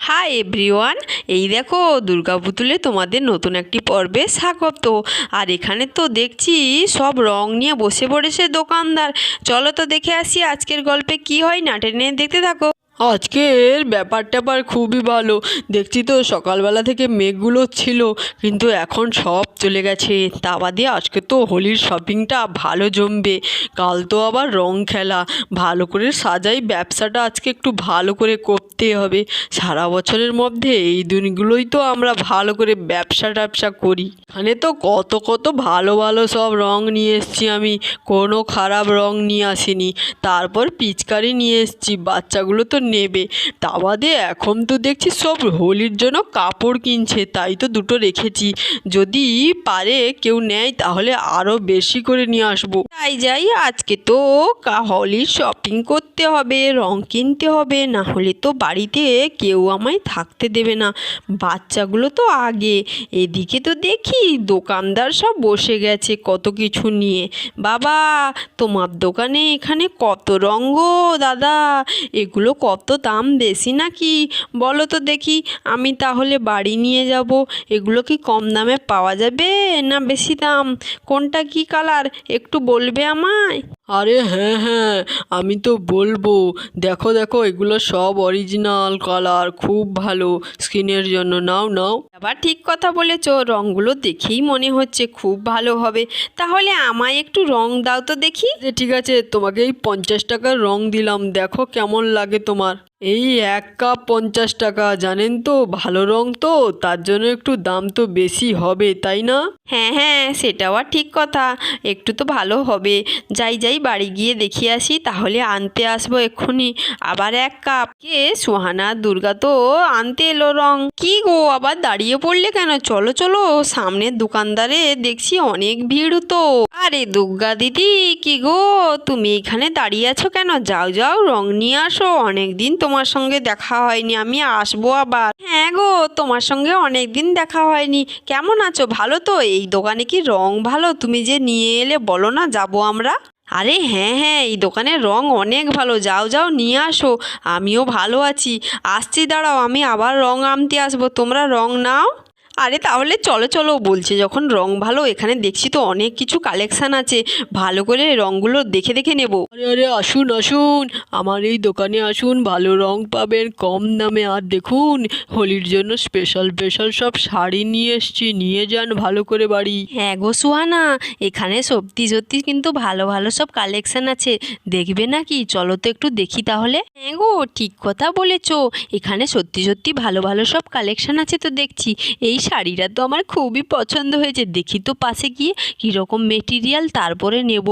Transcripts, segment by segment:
Hi everyone, এই দেখো দুর্গা পুতুলে তোমাদের নতুন একটি পর্বে স্বাগত। আর এখানে তো দেখছি সব রং নিয়ে বসে পড়েছে দোকানদার। চলো তো দেখে আসি আজকের গল্পে কি হয়, না টেনে দেখতে থাকো। আজকের ব্যাপার খুবই ভালো। দেখছি তো সকালবেলা থেকে মেঘগুলো ছিল, কিন্তু এখন সব চলে গেছে। তা বাদে আজকে তো হোলির শপিংটা ভালো জমবে। কাল তো আবার রং খেলা, ভালো করে সাজাই। ব্যবসাটা আজকে একটু ভালো করে করতে হবে। সারা বছরের মধ্যে এই দিনগুলোই তো আমরা ভালো করে ব্যবসা করি। এখানে তো কত কত ভালো ভালো সব রং নিয়ে এসেছি আমি, কোনো খারাপ রং নিয়ে আসিনি। তারপর পিচকারি নিয়ে এসেছি, বাচ্চাগুলো তো নেবে। তা বাদে এখন তো দেখছি সব হোলির জন্য কাপড় কিনছে, তাই তো দুটো রেখেছি। যদি পারে কেউ নেয় তাহলে আরও বেশি করে নিয়ে আসবো। তাই যাই, আজকে তো হোলির শপিং করতে হবে, রং কিনতে হবে, না হলে তো বাড়িতে কেউ আমায় থাকতে দেবে না। বাচ্চাগুলো তো আগে, এদিকে তো দেখি দোকানদার সব বসে গেছে কত কিছু নিয়ে। বাবা, তোমার দোকানে এখানে কত রঙ গো দাদা, এগুলো কত দাম বেশি নাকি? বলো তো দেখি, আমি তাহলে বাড়ি নিয়ে যাব। এগুলো কি কম দামে পাওয়া যাবে না বেশি দাম? কোনটা কি কালার একটু বলবে আমায়? আরে হ্যাঁ হ্যাঁ, আমি তো বলবো। দেখো দেখো, এগুলো সব অরিজিনাল কালার, খুব ভালো স্কিনের জন্য। নাও নাও। আবার ঠিক কথা বলেছো, রঙগুলো দেখেই মনে হচ্ছে খুব ভালো হবে। তাহলে আমায় একটু রং দাও তো দেখি। ঠিক আছে, তোমাকে এই 50 টাকার রং দিলাম, দেখো কেমন লাগে তোমার। এই 1 কাপ 50 টাকা, জানেন তো ভালো রং তো, তার জন্য একটু দাম তো বেশি হবে, তাই না? হ্যাঁ হ্যাঁ, সেটাও আর ঠিক কথা, একটু তো ভালো হবে। যাই যাই, বাড়ি গিয়ে দেখিয়ে আসি, তাহলে আনতে আসবো এক্ষুনি আবার 1 কাপ। কে সুহানা দুর্গা তো আনতে এলো রং। কি গো, আবার দাঁড়িয়ে পড়লে কেন? চলো চলো, সামনের দোকানদারে দেখছি অনেক ভিড় তো। আরে দুর্গা দিদি, কি গো তুমি এখানে দাঁড়িয়ে আছো কেন? যাও যাও, রং নিয়ে আসো। অনেক দিন তোমার সঙ্গে দেখা হয়নি, আমি আসবো আবার। হ্যাঁ গো, তোমার সঙ্গে অনেক দিন দেখা হয়নি। কেমন আছো? ভালো তো? এই দোকানে কি রং ভালো? তুমি যে নিয়ে এলে, বলো না, যাবো আমরা। আরে হ্যাঁ হ্যাঁ, এই দোকানের রং অনেক ভালো, যাও যাও নিয়ে আসো। আমিও ভালো আছি, আসছি, দাঁড়াও, আমি আবার রং আনতে আসবো, তোমরা রং নাও। আরে তাহলে চলো চলো, বলছে যখন রং ভালো, এখানে দেখছি তো অনেক কিছু কালেকশান আছে, ভালো করে রঙগুলো দেখে দেখে নেব। আরে আরে, আসুন আসুন, আমার এই দোকানে আসুন, ভালো রং পাবেন কম দামে। আর দেখুন, হোলির জন্য স্পেশাল স্পেশাল সব শাড়ি নিয়ে এসছি, নিয়ে যান ভালো করে বাড়ি। হ্যাঁ গো সুহানা, এখানে সত্যি সত্যি কিন্তু ভালো ভালো সব কালেকশন আছে, দেখবে নাকি? চলো তো একটু দেখি তাহলে। হ্যাঁ গো, ঠিক কথা বলেছো, এখানে সত্যি সত্যি ভালো ভালো সব কালেকশন আছে তো দেখছি। এই শাড়িটা তো আমার খুবই পছন্দ হয়েছে, দেখি তো পাশে গিয়ে কীরকম মেটেরিয়াল, তারপরে নেব।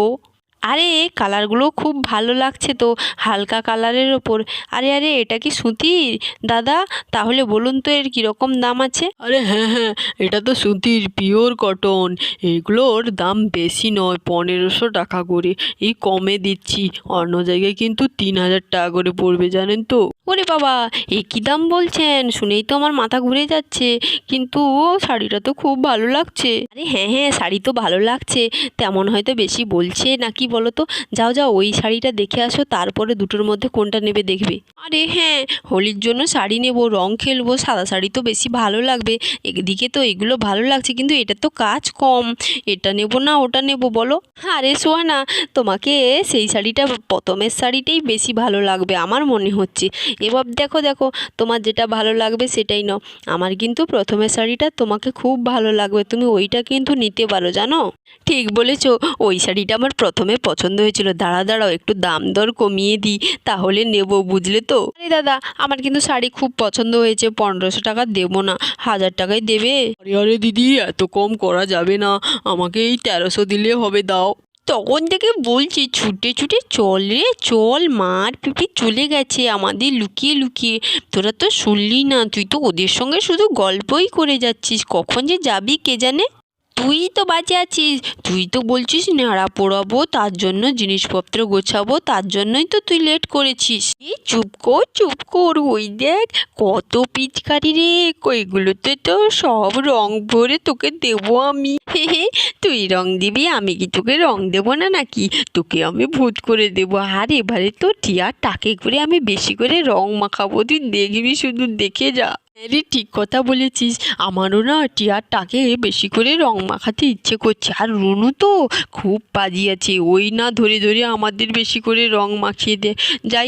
আরে কালারগুলো খুব ভালো লাগছে তো, হালকা কালারের ওপর। আরে আরে, এটা কি সুতির দাদা? তাহলে বলুন তো এর কীরকম দাম আছে? আরে হ্যাঁ হ্যাঁ, এটা তো সুতির পিওর কটন। এগুলোর দাম বেশি নয়, 1500 টাকা করে। এই কমে দিচ্ছি, অন্য জায়গায় কিন্তু 3000 টাকা করে পড়বে, জানেন তো। ওরে বাবা, এ কী দাম বলছেন? শুনেই তো আমার মাথা ঘুরে যাচ্ছে। কিন্তু শাড়িটা তো খুব ভালো লাগছে। আরে হ্যাঁ হ্যাঁ, শাড়ি তো ভালো লাগছে, তেমন হয়তো বেশি বলছে নাকি বলো তো। যাও যাও, ওই শাড়িটা দেখে আসো, তারপরে দুটোর মধ্যে কোনটা নেবে দেখবে। আরে হ্যাঁ, হোলির জন্য শাড়ি নেব, রং খেলবো, সাদা শাড়ি তো বেশি ভালো লাগবে। এদিকে তো এগুলো ভালো লাগছে, কিন্তু এটা তো কাজ কম, এটা নেব না ওটা নেব বলো? আরে সোহানা, তোমাকে সেই শাড়িটা, প্রথমের শাড়িটাই বেশি ভালো লাগবে আমার মনে হচ্ছে। এবার দেখো দেখো, তোমার যেটা ভালো লাগবে সেটাই নাও। আমার কিন্তু প্রথমের শাড়িটা তোমাকে খুব ভালো লাগবে, তুমি ওইটা কিন্তু নিতে পারো, জানো। ঠিক বলেছো, ওই শাড়িটা আমার প্রথমে পছন্দ হয়েছিল। দাঁড়াও একটু দাম দর কমিয়ে দিই, তাহলে নেব, বুঝলে তো। আরে দাদা, আমার কিন্তু শাড়ি খুব পছন্দ হয়েছে, 1500 টাকা দেবো না, 1000 টাকায় দেবে? আরে আরে দিদি, এত কম করা যাবে না, আমাকে এই 1300 দিলে হবে, দাও। তখন থেকে বলছি, ছুটে ছুটে চল রে চল, মার পিপি চলে গেছে আমাদের লুকিয়ে লুকিয়ে। তোরা তো শুনলি না, তুই তো ওদের সঙ্গে শুধু গল্পই করে যাচ্ছিস, কখন যে যাবি কে জানে। তুই তো বাঁচে আছিস, তুই তো বলছিস নেড়া পোড়াবো, তার জন্য জিনিসপত্র গোছাবো, তার জন্যই তো তুই লেট করেছিস। এই চুপ কর, ওই দেখ কত পিচকারি রে, ওইগুলোতে তো সব রং ভরে তোকে দেবো আমি। হে, তুই রং দিবি, আমি কি তোকে রং দেবো না নাকি? তোকে আমি ভূত করে দেবো। আর এবারে তো টিয়ার টাকে করে আমি বেশি করে রং মাখাবো, তুই দেখবি, শুধু দেখে যা। আরে ঠিক কথা বলেছিস, আমারও না টিয়ার টাকে বেশি করে রং মাখাতে ইচ্ছে করছে। আর রুনু তো খুব পাজিয়েছে, ওই না ধরে ধরে আমাদের বেশি করে রং মাখিয়ে দেয়।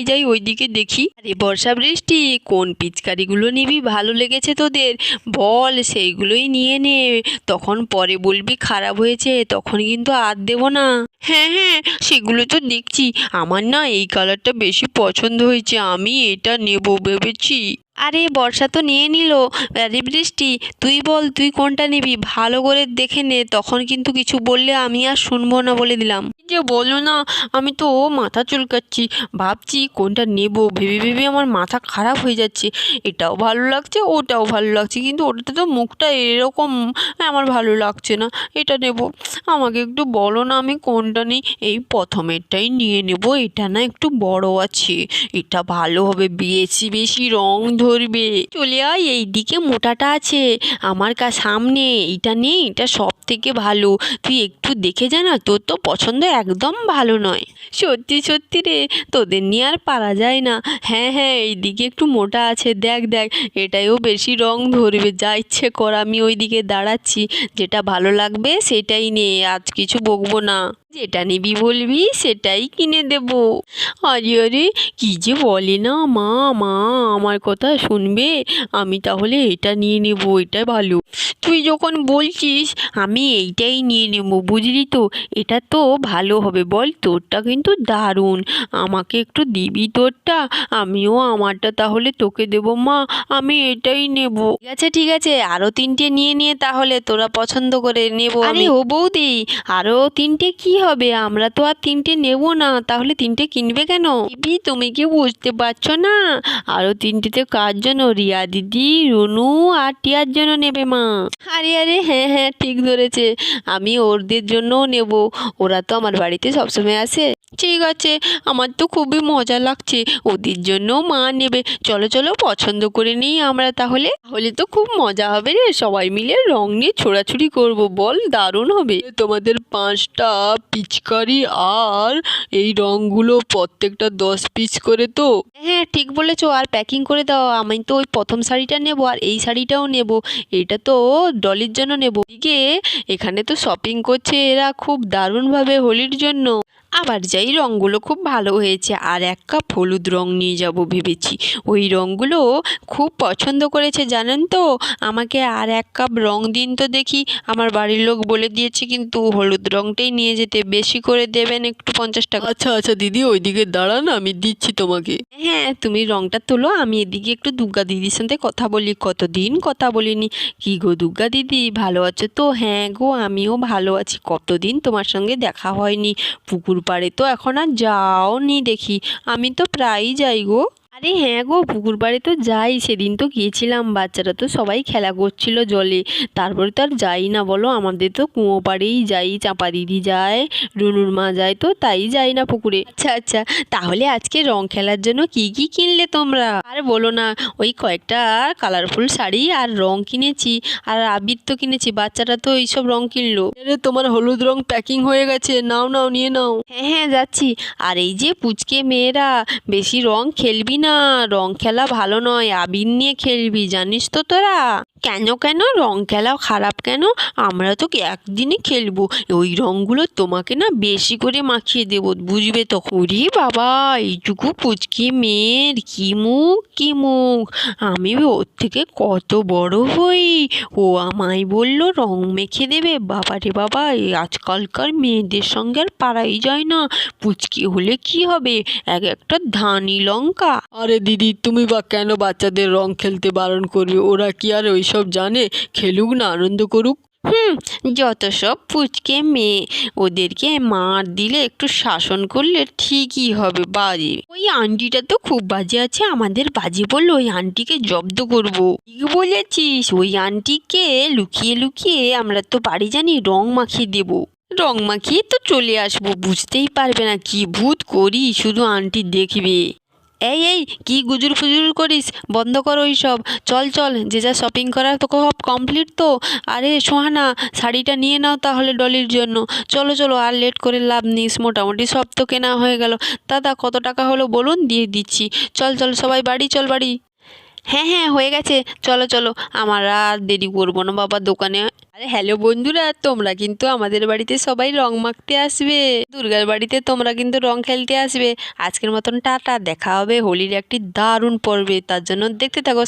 যাই ওইদিকে দেখি। আরে বর্ষা বৃষ্টি, কোন পিচকারিগুলো নিবি ভালো লেগেছে তোদের বল, সেইগুলোই নিয়ে নে। তখন পরে বলবি খারাপ হয়েছে, তখন কিন্তু আর দেবো না। হ্যাঁ, সেগুলো তো দেখছি। আমার না এই কালারটা বেশি পছন্দ হয়েছে, আমি এটা নেবো ভেবেছি। আরে বর্ষা তো নিয়ে নিল। আরে বৃষ্টি, তুই বল তুই কোনটা নিবি, ভালো করে দেখে নে, তখন কিন্তু কিছু বললে আমি আর শুনবো না, বলে দিলাম। যে বলো না, আমি তো মাথা চুলকাচ্ছি, ভাবছি কোনটা নেব, ভেবে আমার মাথা খারাপ হয়ে যাচ্ছে। এটাও ভালো লাগছে, ওটাও ভালো লাগছে, কিন্তু ওটাতে তো মুখটা এরকম, আমার ভালো লাগছে না। এটা নেব, আমাকে একটু বলো না আমি কোনটা নিই। এই প্রথমেরটাই নিয়ে নেব, এটা না একটু বড় আছে, এটা ভালো হবে, বেশি বেশি রং ধরবে। চলে আয়, এই দিকে মোটাটা আছে আমার সামনে, এটা নেই, এটা সব থেকে ভালো। তুই একটু দেখে যা না, তোর তো পছন্দ একদম ভালো নয়। সত্যি রে, তোদের নিয়ে আর পারা যায় না। হ্যাঁ, এইদিকে একটু মোটা আছে, দেখ এটাইও বেশি রং ধরবে, যা ইচ্ছে কর, আমি ওই দিকে দাঁড়াচ্ছি, যেটা ভালো লাগবে সেটাই নে, আজ কিছু বকবো না, যেটা নিবি বলবি সেটাই কিনে দেব। আরে কি যে বলে না, মা আমার কথা শুনবে, আমি তাহলে এটা নিয়ে নেব, এটা ভালো। তুই যখন বলছিস আমি এইটাই নিয়ে নেব, বুঝলি তো, এটা তো ভালো হবে। বল, তোরটা কিন্তু দারুণ, আমাকে একটু দিবি তোরটা, আমিও আমারটা তাহলে তোকে দেবো। মা, আমি এটাই নেব। ঠিক আছে, আরও 3টে নিয়ে তাহলে, তোরা পছন্দ করে নেব। আরে ও বৌদি, আরও 3টে কি হবে, আমরা তো আর 3টে নেব না, তাহলে 3টে কিনবে কেন? দিদি, তুমি কি বুঝতে পারছো না? আরও 3টেতে কার জন্য? রিয়া দিদি, রুনু আর টিয়ার জন্য নেবে মা। আরে হ্যাঁ, ঠিক ধরেছে, আমি ওদের জন্যও নেব, ওরা তো আমার বাড়িতে সবসময় আসে। ঠিক আছে, আমার তো খুবই মজা লাগছে, ওদের জন্য মা নেবে। চলো পছন্দ করে নিই আমরা, তাহলে তো খুব মজা হবে রে, সবাই মিলে রং নিয়ে ছোড়াছুড়ি করব, বল দারুণ হবে। তোমাদের 5টা পিচকারি আর এই রঙগুলো প্রত্যেকটা 10 পিস করে তো? হ্যাঁ, ঠিক বলেছো, আর প্যাকিং করে দাও। আমি তো ওই প্রথম শাড়িটা নেব, আর এই শাড়িটাও নেব, এটা তো ডলির জন্য নেব। এদিকে এখানে তো শপিং করছে এরা খুব দারুণভাবে হোলির জন্য। আবার যাই, রঙগুলো খুব ভালো হয়েছে, আর 1 কাপ হলুদ রং নিয়ে যাব ভেবেছি। ওই রঙগুলো খুব পছন্দ করেছে জানেন তো, আমাকে আর 1 কাপ রং দিন তো দেখি। আমার বাড়ির লোক বলে দিয়েছে কিন্তু হলুদ রংটাই নিয়ে যেতে, বেশি করে দেবেন একটু, 50 টাকা। আচ্ছা দিদি, ওইদিকে দাঁড়ান, আমি দিচ্ছি তোমাকে। হ্যাঁ, তুমি রংটা তোলো, আমি এদিকে একটু দুর্গা দিদির সাথে কথা বলি, কতদিন কথা বলিনি। কি গো দুর্গা দিদি, ভালো আছো তো? হ্যাঁ গো, আমিও ভালো আছি, কতদিন তোমার সঙ্গে দেখা হয়নি, পুকুর পাড়ে তো এখন আর যাওনি দেখি, আমি তো প্রায়ই যাই গো। আরে হ্যাঁ গো, পুকুর পাড়ে তো যাই, সেদিন তো গিয়েছিলাম, বাচ্চারা তো সবাই খেলা করছিল জলে, তারপরে তো আর যাই না বলো, আমাদের তো কুয়ো পাড়েই যাই, চাপা দিদি যায়, রুনুর মা যায়, তো তাই যাই না পুকুরে। আচ্ছা, তাহলে আজকে রং খেলার জন্য কি কিনলে তোমরা? আর বলো না, ওই কয়েকটা কালারফুল শাড়ি আর রং কিনেছি, আর আবির তো কিনেছি, বাচ্চারা তো এইসব রং কিনলো। আরে তোমার হলুদ রং প্যাকিং হয়ে গেছে, নাও নিয়ে নাও। হ্যাঁ, যাচ্ছি। আর এই যে পুচকে মেয়েরা, বেশি রং খেলবি না, রং খেলা ভালো নয়, আবির নিয়ে খেলবি, জানিস তো তোরা? কেন রং খেলা খারাপ কেন? আমরা তো একদিনই খেলবো, ওই রঙগুলো তোমাকে না বেশি করে মাখিয়ে দেবো, বুঝবে তো। ওরে বাবা, এইটুকু পুচকি মেয়ের কি মুখ, আমি ওর থেকে কত বড় হই, ও আমায় বলল রং মেখে দেবে। বাবা রে বাবা, এই আজকালকার মেয়েদের সঙ্গে আর পারাই যায় না, পুচকি হলে কি হবে, একটা ধানি লঙ্কা। আরে দিদি, তুমি বা কেন বাচ্চাদের রং খেলতে বারণ করবে? ওরা কি আর ওইসব জানে? খেলুক না, আনন্দ করুক। যত সব পুচকে মেয়ে, ওদেরকে মার দিলে একটু শাসন করলে ঠিকই হবে। বাজে ওই আন্টিটা তো খুব বাজে আছে, আমাদের বাজে বললো ওই আন্টিকে জব্দ করব। ঠিক বলেছিস, ওই আন্টিকে লুকিয়ে লুকিয়ে আমরা তো বাড়ি জানি রং মাখিয়ে দেব, রং মাখিয়ে তো চলে আসবো, বুঝতেই পারবে না কি ভূত করি, শুধু আন্টি দেখবে। এই কি গুজুর ফুজুর করিস, বন্ধ কর ওই সব। চল চল, যে যা শপিং করার তো সব কমপ্লিট তো। আরে সোহানা, শাড়িটা নিয়ে নাও তাহলে ডলির জন্য। চলো চলো, আর লেট করে লাভ নেই, মোটামুটি সব তো কেনা হয়ে গেল। দাদা কত টাকা হলো বলুন, দিয়ে দিচ্ছি। চল চল সবাই বাড়ি চল, বাড়ি। হ্যাঁ হয়ে গেছে, চলো চলো, আমরা আর দেরি করবো না বাবা দোকানে। আরে হ্যালো বন্ধুরা, তোমরা কিন্তু আমাদের বাড়িতে সবাই রং মাখতে আসবে, দুর্গার বাড়িতে তোমরা কিন্তু রং খেলতে আসবে। আজকের মতন টাটা, দেখা হবে হোলির একটি দারুণ পর্বে, তার জন্য দেখতে থাকো।